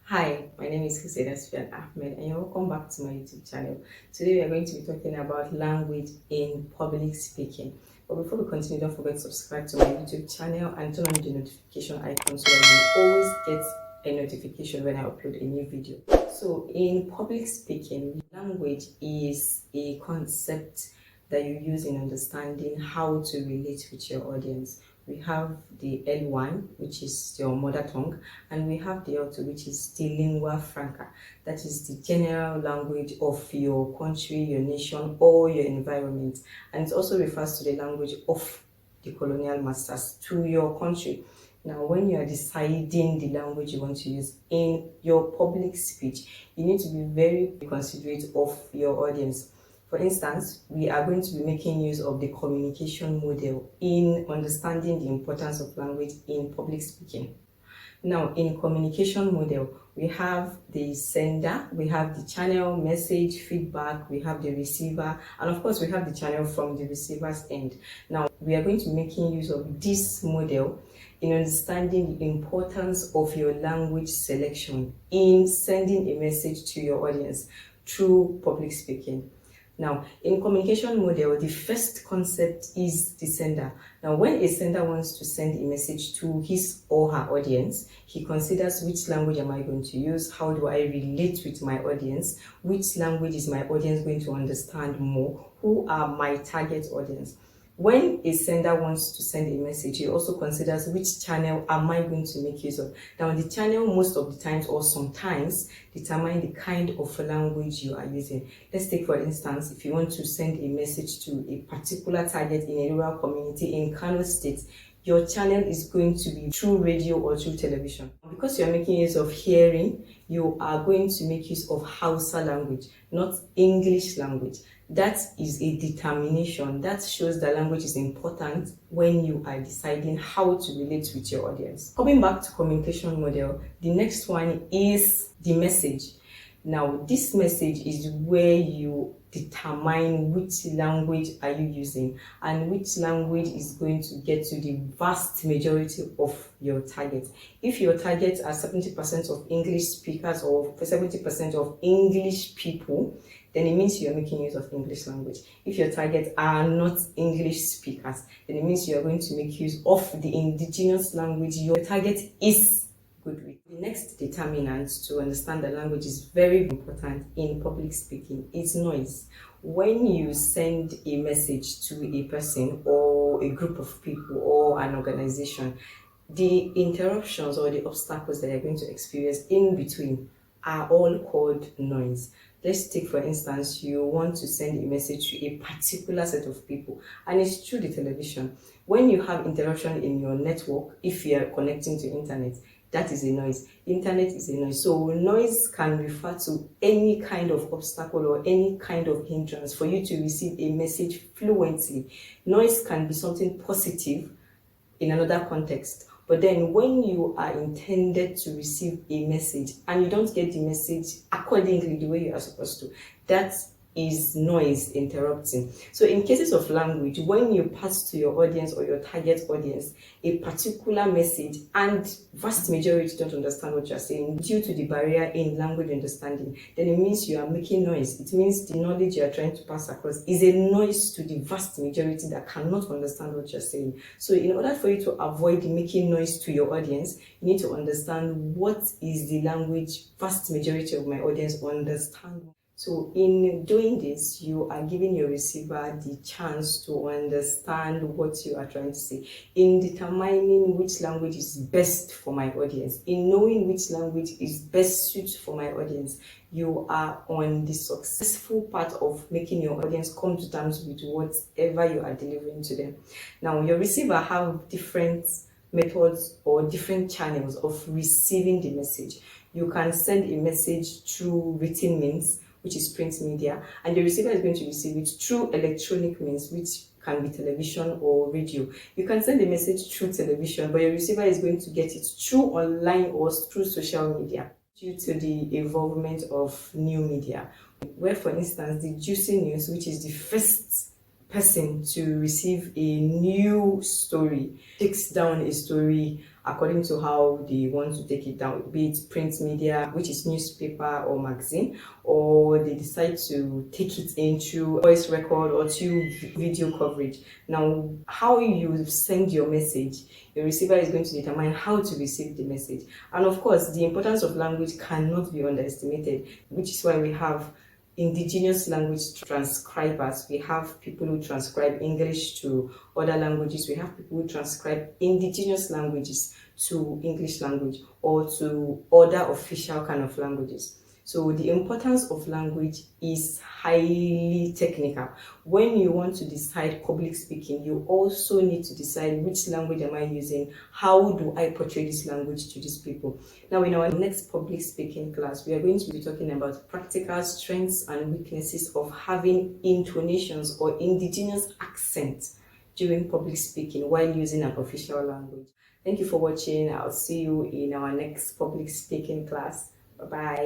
Hi, my name is Hussein Ahmed and you're welcome back to my YouTube channel. Today we are going to be talking about language in public speaking. But before we continue, don't forget to subscribe to my YouTube channel and turn on the notification icon so that you always get a notification when I upload a new video. So in public speaking, language is a concept that you use in understanding how to relate with your audience. We have the L1, which is your mother tongue, and we have the L2, which is the lingua franca. That is the general language of your country, your nation, or your environment. And it also refers to the language of the colonial masters to your country. Now, when you are deciding the language you want to use in your public speech, you need to be very considerate of your audience. For instance, we are going to be making use of the communication model in understanding the importance of language in public speaking. Now, in communication model, we have the sender, we have the channel, message, feedback, we have the receiver, and of course, we have the channel from the receiver's end. Now, we are going to be making use of this model in understanding the importance of your language selection in sending a message to your audience through public speaking. Now, in communication model, the first concept is the sender. Now, when a sender wants to send a message to his or her audience, he considers which language am I going to use, how do I relate with my audience, which language is my audience going to understand more, who are my target audience. When a sender wants to send a message, he also considers which channel am I going to make use of. Now, the channel most of the times or sometimes determine the kind of language you are using. Let's take, for instance, if you want to send a message to a particular target in a rural community in Kano State, your channel is going to be through radio or through television. Because you are making use of hearing, you are going to make use of Hausa language, not English language. That is a determination. That shows that language is important when you are deciding how to relate with your audience. Coming back to communication model, the next one is the message. Now, this message is where you determine which language are you using and which language is going to get to the vast majority of your target. If your target are 70% of English speakers or 70% of English people, then it means you are making use of English language. If your target are not English speakers, then it means you are going to make use of the indigenous language your target is good with. The next determinant to understand the language is very important in public speaking is noise. When you send a message to a person or a group of people or an organization, the interruptions or the obstacles that you're going to experience in between are all called noise. Let's take, for instance, you want to send a message to a particular set of people and it's through the television. When you have interruption in your network, if you are connecting to internet, that is a noise. Internet is a noise. So noise can refer to any kind of obstacle or any kind of hindrance for you to receive a message fluently. Noise can be something positive in another context. But then when you are intended to receive a message and you don't get the message accordingly the way you are supposed to, that is noise interrupting. So in cases of language, when you pass to your audience or your target audience a particular message and vast majority don't understand what you're saying due to the barrier in language understanding, then it means you are making noise. It means the knowledge you are trying to pass across is a noise to the vast majority that cannot understand what you're saying. So in order for you to avoid making noise to your audience, you need to understand what is the language vast majority of my audience understand. So in doing this, you are giving your receiver the chance to understand what you are trying to say. In determining which language is best for my audience, in knowing which language is best suited for my audience, you are on the successful part of making your audience come to terms with whatever you are delivering to them. Now, your receiver have different methods or different channels of receiving the message. You can send a message through written means, which is print media, and the receiver is going to receive it through electronic means, which can be television or radio. You can send a message through television, but your receiver is going to get it through online or through social media due to the involvement of new media. Where, for instance, the Juicy News, which is the first person to receive a new story, takes down a story according to how they want to take it down, be it print media, which is newspaper or magazine, or they decide to take it into voice record or to video coverage. Now, how you send your message, your receiver is going to determine how to receive the message. And of course, the importance of language cannot be underestimated, which is why we have indigenous language transcribers. We have people who transcribe English to other languages. We have people who transcribe indigenous languages to English language or to other official kind of languages. So the importance of language is highly technical. When you want to decide public speaking, you also need to decide which language am I using, how do I portray this language to these people. Now, in our next public speaking class, we are going to be talking about practical strengths and weaknesses of having intonations or indigenous accent during public speaking while using an official language. Thank you for watching. I'll see you in our next public speaking class. Bye-bye.